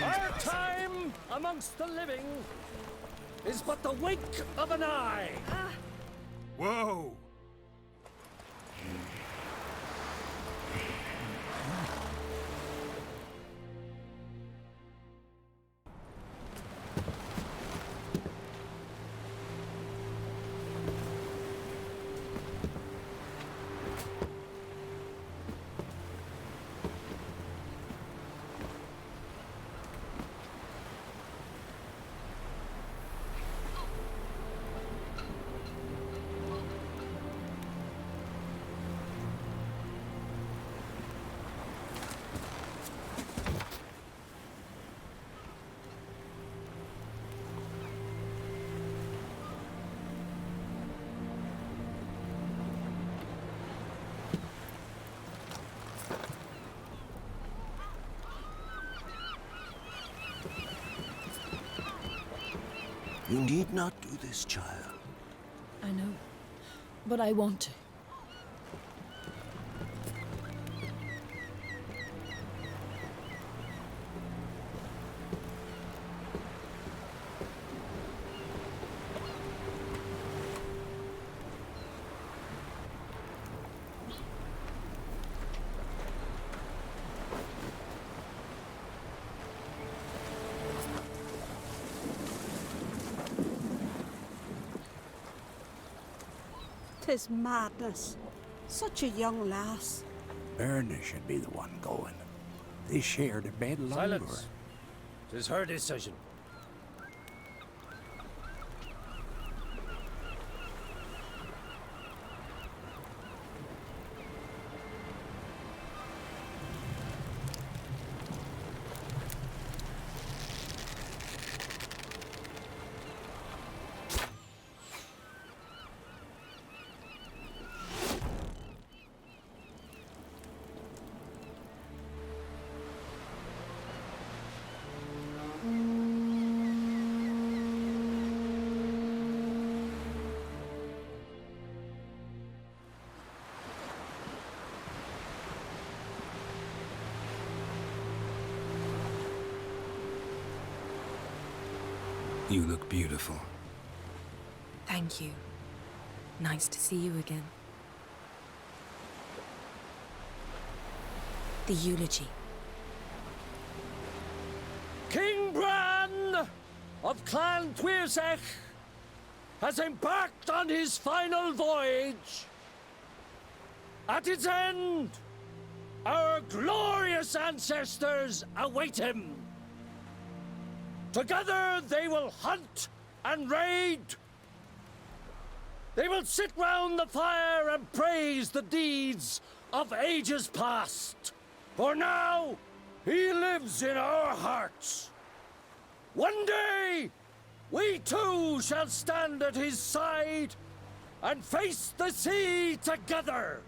Our time amongst the living is but the wink of an eye. Whoa! You need not do this, child. I know, but I want to. Tis madness. Such a young lass. Erna should be the one going. They shared a bed longer. Silence. 'Tis her decision. You look beautiful. Thank you. Nice to see you again. The eulogy. King Bran of Clan Twirsech has embarked on his final voyage. At its end, our glorious ancestors await him. Together they will hunt and raid. They will sit round the fire and praise the deeds of ages past. For now, he lives in our hearts. One day, we too shall stand at his side and face the sea together.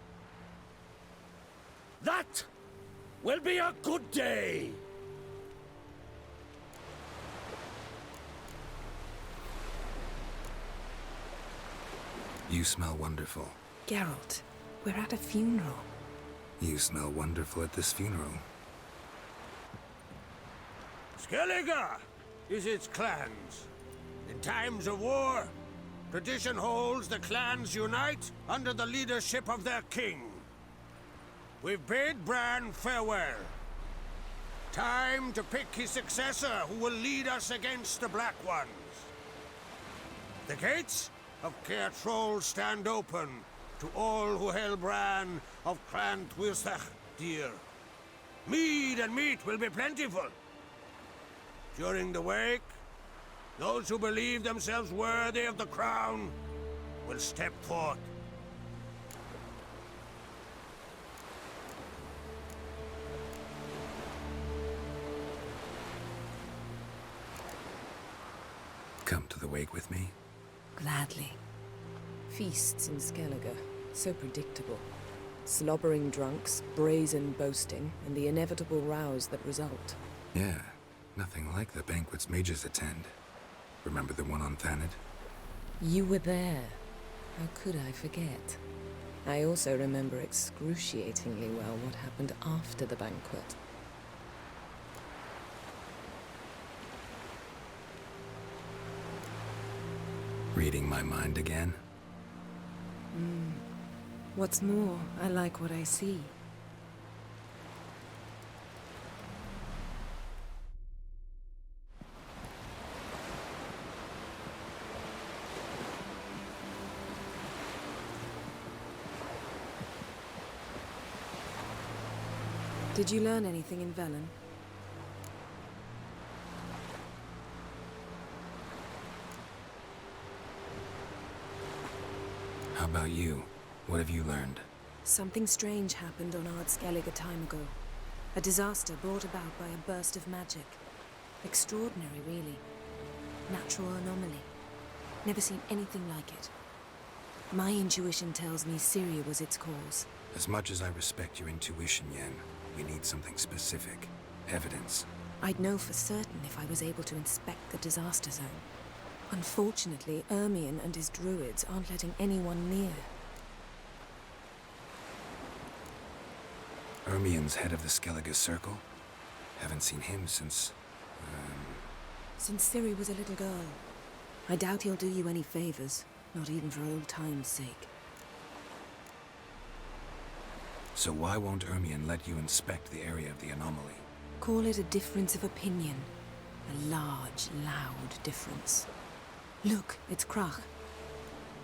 That will be a good day. You smell wonderful. Geralt, we're at a funeral. You smell wonderful at this funeral. Skellige is its clans. In times of war, tradition holds the clans unite under the leadership of their king. We've bid Bran farewell. Time to pick his successor who will lead us against the Black Ones. The gates of Caer Troll stand open to all who held Bran of Clan Twirsech dear. Mead and meat will be plentiful. During the wake, those who believe themselves worthy of the crown will step forth. Come to the wake with me. Gladly. Feasts in Skellige, so predictable. Slobbering drunks, brazen boasting, and the inevitable rows that result. Yeah, nothing like the banquets mages attend. Remember the one on Thanedd? You were there. How could I forget? I also remember excruciatingly well what happened after the banquet. Reading my mind again? What's more, I like what I see. Did you learn anything in Velen? How about you? What have you learned? Something strange happened on Ard Skellig a time ago. A disaster brought about by a burst of magic. Extraordinary, really. Natural anomaly. Never seen anything like it. My intuition tells me Syria was its cause. As much as I respect your intuition, Yen, we need something specific. Evidence. I'd know for certain if I was able to inspect the disaster zone. Unfortunately, Ermion and his druids aren't letting anyone near. Ermion's head of the Skellige Circle? Haven't seen him since... Since Ciri was a little girl. I doubt he'll do you any favors, not even for old time's sake. So why won't Ermion let you inspect the area of the anomaly? Call it a difference of opinion. A large, loud difference. Look, it's Krach.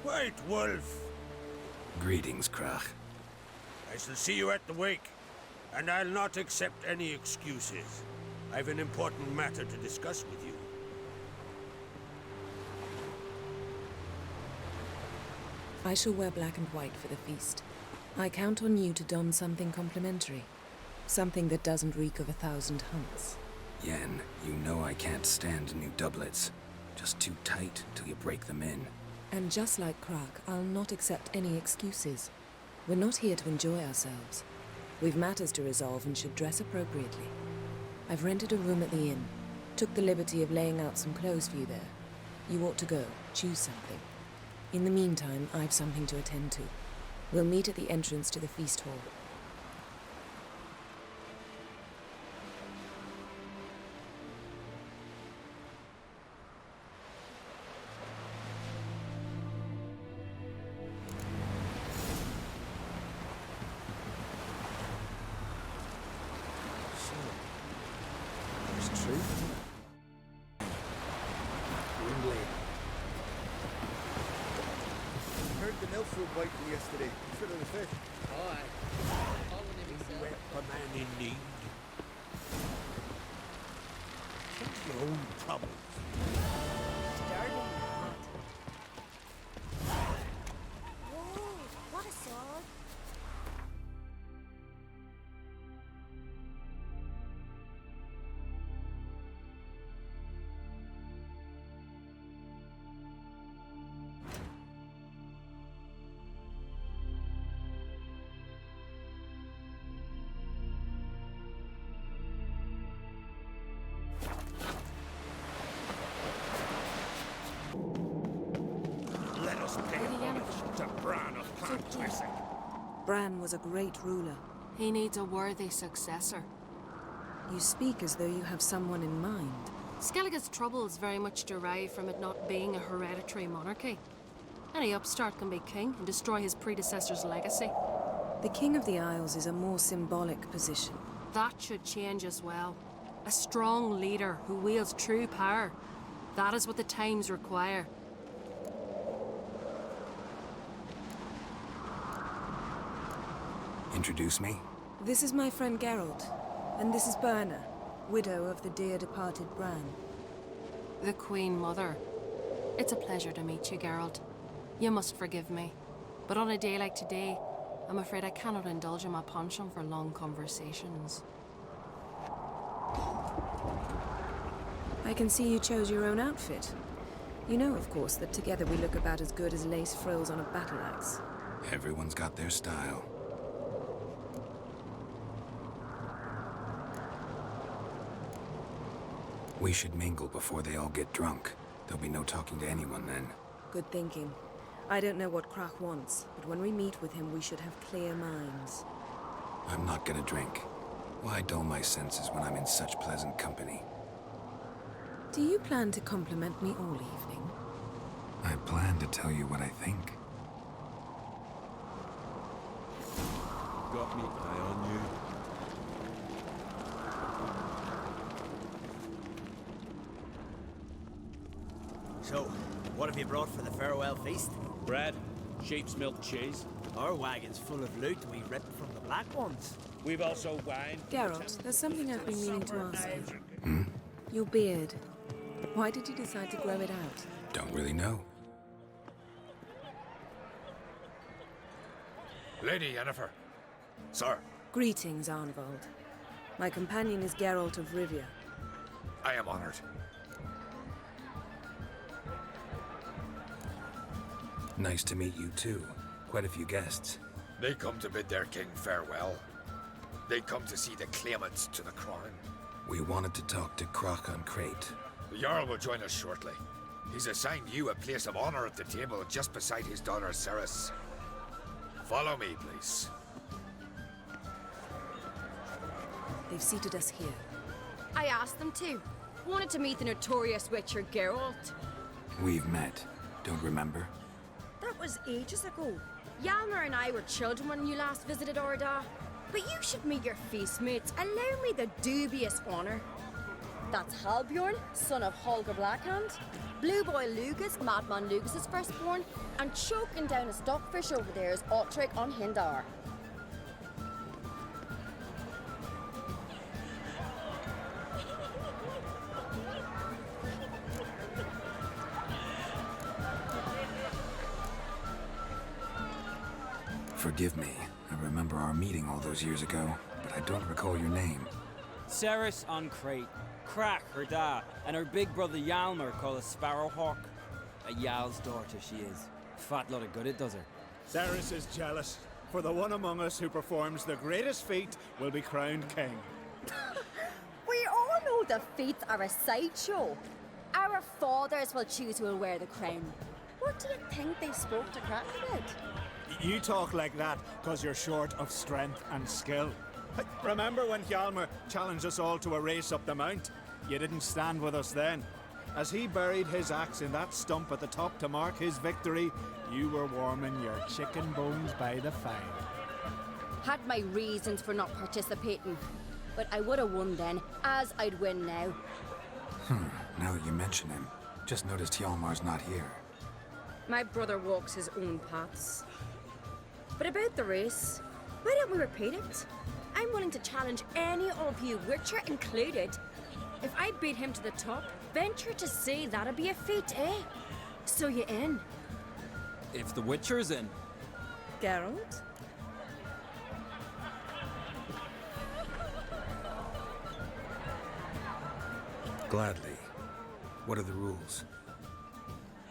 White Wolf! Greetings, Krach. I shall see you at the wake, and I'll not accept any excuses. I've an important matter to discuss with you. I shall wear black and white for the feast. I count on you to don something complimentary. Something that doesn't reek of 1,000 hunts. Yen, you know I can't stand new doublets. Just too tight till you break them in. And just like Krach, I'll not accept any excuses. We're not here to enjoy ourselves. We've matters to resolve and should dress appropriately. I've rented a room at the inn. Took the liberty of laying out some clothes for you there. You ought to go. Choose something. In the meantime, I've something to attend to. We'll meet at the entrance to the feast hall. There's truth. Heard the Nelf were biting yesterday. Fit of the fish. Wet a man in need. What's your own troubles? Whoa, what a sword! Let us pay homage to Bran of Clan Classic. Bran was a great ruler. He needs a worthy successor. You speak as though you have someone in mind. Skellige's troubles very much derive from it not being a hereditary monarchy. Any upstart can be king and destroy his predecessor's legacy. The King of the Isles is a more symbolic position. That should change as well. A strong leader who wields true power. That is what the times require. Introduce me? This is my friend Geralt, and this is Berna, widow of the dear departed Bran. The Queen Mother. It's a pleasure to meet you, Geralt. You must forgive me. But on a day like today, I'm afraid I cannot indulge in my penchant for long conversations. I can see you chose your own outfit. You know, of course, that together we look about as good as lace frills on a battle axe. Everyone's got their style. We should mingle before they all get drunk. There'll be no talking to anyone then. Good thinking. I don't know what Krach wants, but when we meet with him, we should have clear minds. I'm not gonna drink. Why dull my senses when I'm in such pleasant company? Do you plan to compliment me all evening? I plan to tell you what I think. Got me eye on you. So, what have you brought for the farewell feast? Bread, sheep's milk cheese. Our wagon's full of loot we ripped from the Black Ones. We've also wine. Geralt, there's something I've been meaning to ask you. Your beard. Why did you decide to grow it out? Don't really know. Lady Yennefer. Sir, Greetings, Arnvald. My companion is Geralt of Rivia. I am honored. Nice to meet you too. Quite a few guests. They come to bid their king farewell. They come to see the claimants to the crown. We wanted to talk to Croc on Crate. The Jarl will join us shortly. He's assigned you a place of honor at the table just beside his daughter Ceres. Follow me, please. They've seated us here. I asked them to. Wanted to meet the notorious Witcher Geralt. We've met. Don't remember? That was ages ago. Yalmer and I were children when you last visited Orda. But you should meet your feast mates. Allow me the dubious honor. That's Halbjorn, son of Holger Blackhand. Blue Boy Lugas, Madman Lugas' firstborn. And choking down a stockfish over there is Otric on Hindar. Forgive me. I remember our meeting all those years ago, but I don't recall your name. Ceres on Crate, Crack her da, and her big brother Yalmer called a Sparrowhawk. A Yal's daughter she is. Fat lot of good it does her. Ceres is jealous, for the one among us who performs the greatest feat will be crowned king. We all know the feats are a sideshow. Our fathers will choose who will wear the crown. What do you think they spoke to Crack about? You talk like that because you're short of strength and skill. Remember when Hjalmar challenged us all to a race up the mount? You didn't stand with us then. As he buried his axe in that stump at the top to mark his victory, you were warming your chicken bones by the fire. Had my reasons for not participating. But I would have won then, as I'd win now. Now that you mention him, just noticed Hjalmar's not here. My brother walks his own paths. But about the race, why don't we repeat it? I'm willing to challenge any of you, Witcher included. If I beat him to the top, venture to say that'd be a feat, eh? So you in? If the Witcher's in. Geralt? Gladly. What are the rules?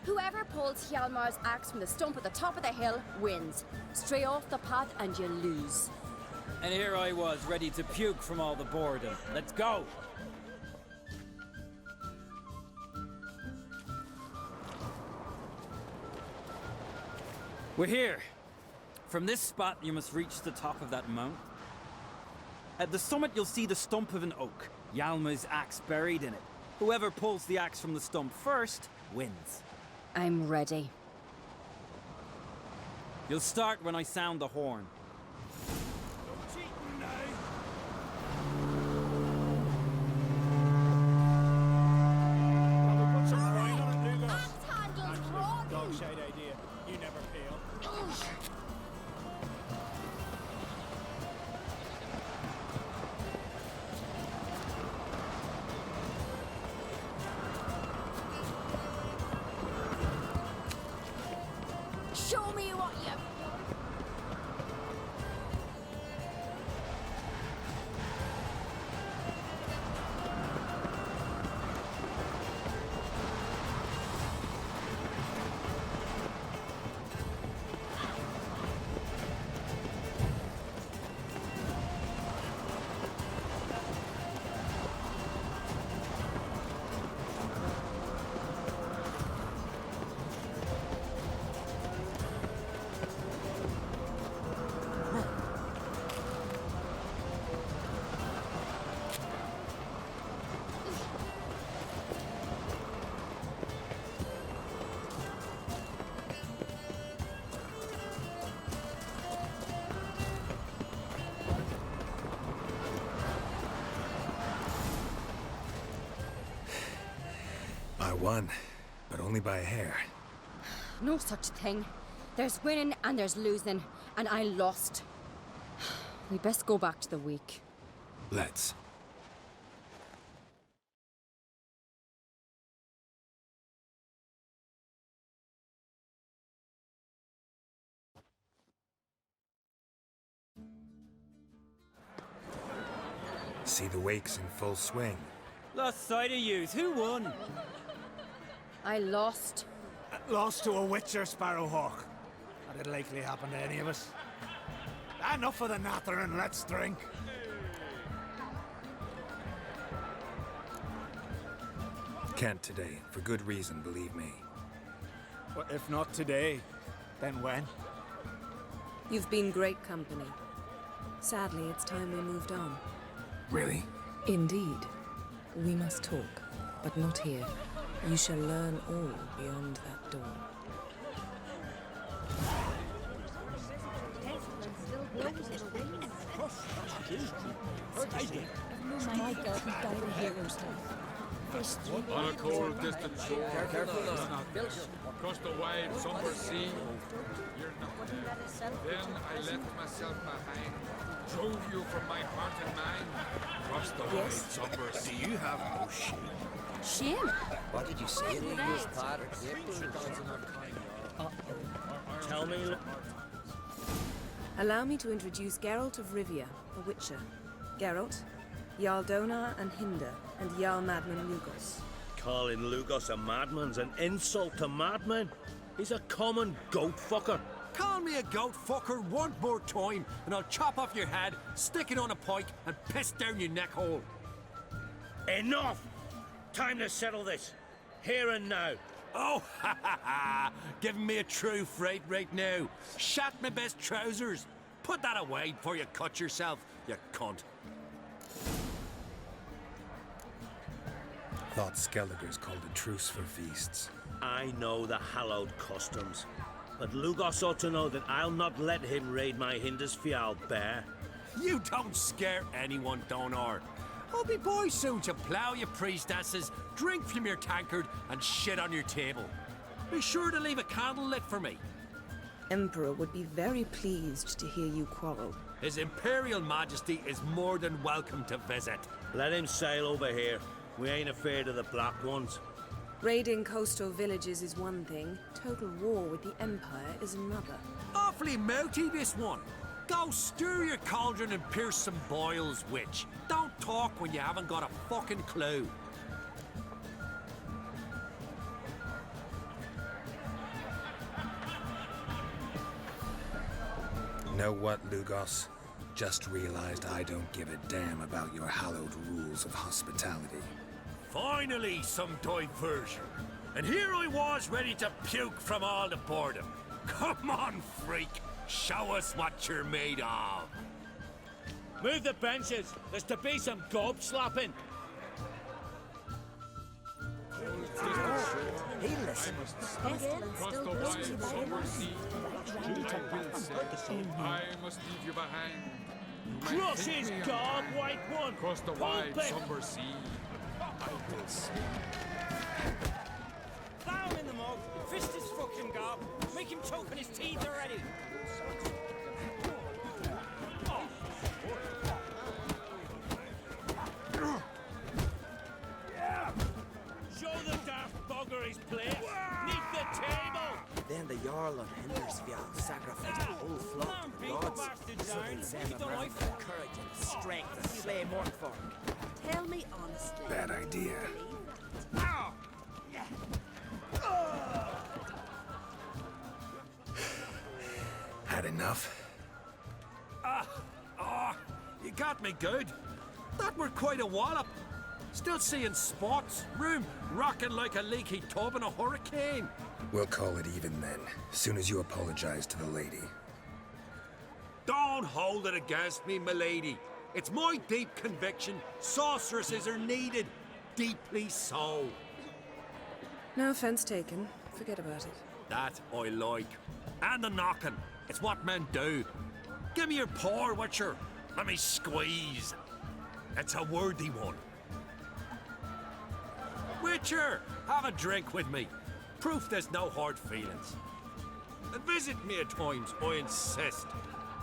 Whoever pulls Hjalmar's axe from the stump at the top of the hill wins. Stray off the path and you lose. And here I was, ready to puke from all the boredom. Let's go! We're here. From this spot, you must reach the top of that mount. At the summit, you'll see the stump of an oak. Yalma's axe buried in it. Whoever pulls the axe from the stump first wins. I'm ready. You'll start when I sound the horn. Dog-shite idea. You never fail. Show me what you... won, but only by a hair. No such thing. There's winning and there's losing, and I lost. We best go back to the week. Let's. See the wakes in full swing. Lost sight of yous. Who won? I lost. Lost to a witcher, Sparrowhawk. That'd likely happen to any of us. Enough of the nattering, let's drink. Can't today, for good reason, believe me. Well, if not today, then when? You've been great company. Sadly, it's time we moved on. Really? Indeed. We must talk, but not here. You shall learn all beyond that door. On a cold, distant shore, across the wide, somber sea, you're not there. Then I left myself behind, drove you from my heart and mind, across the wide, somber sea. Do you have no shame? Shame? What did you say to me? Tell me. Allow me to introduce Geralt of Rivia, a witcher. Geralt, Jarl Donar and Hinder, and Jarl Madman Lugos. Calling Lugos a madman's an insult to madmen. He's a common goat fucker. Call me a goat fucker one more time, and I'll chop off your head, stick it on a pike, and piss down your neck hole. Enough! Time to settle this. Here and now. Oh, ha ha ha! Giving me a true fright right now. Shat my best trousers. Put that away before you cut yourself, you cunt. Thought Skelliger's called a truce for feasts. I know the hallowed customs, but Lugos ought to know that I'll not let him raid my Hindisfial bear. You don't scare anyone, Donar. I'll be boys soon to plough your priestesses, drink from your tankard, and shit on your table. Be sure to leave a candle lit for me. Emperor would be very pleased to hear you quarrel. His Imperial Majesty is more than welcome to visit. Let him sail over here. We ain't afraid of the black ones. Raiding coastal villages is one thing. Total war with the Empire is another. Awfully mouty, this one. Go stir your cauldron and pierce some boils, witch. Don't talk when you haven't got a fucking clue. Know what, Lugos? Just realized I don't give a damn about your hallowed rules of hospitality. Finally, some diversion. And here I was ready to puke from all the boredom. Come on, freak. Show us what you're made of. Move the benches. There's to be some gob slapping. Hey, listen. Across the wide, somber sea, I will say, I must leave you behind. You might Crush think his me a gob, man. white one. Across the Pulp wide, it. somber sea, I will say. Down in the mug. Fist his fucking gob. Make him choke on his teeth already. Show the daft bugger his place. Neath the table. Then the Jarl of Hindisfial sacrificed the whole flock to the gods, so they'd send them around for courage and strength to slay Mortfork. Tell me honestly. Bad idea. Had enough? You got me good. That were quite a wallop. Still seeing spots, room rocking like a leaky tub in a hurricane. We'll call it even then, soon as you apologize to the lady. Don't hold it against me, milady. It's my deep conviction sorceresses are needed. Deeply so. No offense taken. Forget about it. That I like. And the knocking. It's what men do. Give me your paw, Witcher. Let me squeeze. It's a worthy one. Witcher, have a drink with me. Proof there's no hard feelings. And visit me at times, I insist.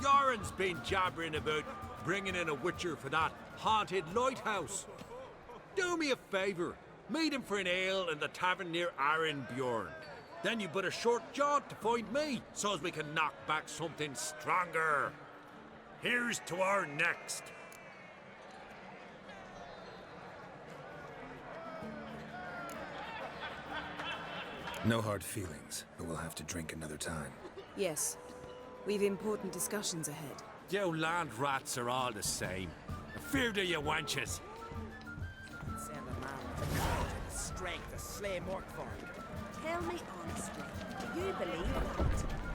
Yoren's been jabbering about bringing in a Witcher for that haunted lighthouse. Do me a favour. Meet him for an ale in the tavern near Arenbjorn. Then you but a short jaunt to find me, so as we can knock back something stronger. Here's to our next. No hard feelings, but we'll have to drink another time. Yes. We've important discussions ahead. You land rats are all the same. Fear to you wenches. Send a man with the courage and the strength to slay Morkvarn. Tell me honestly, do you believe that?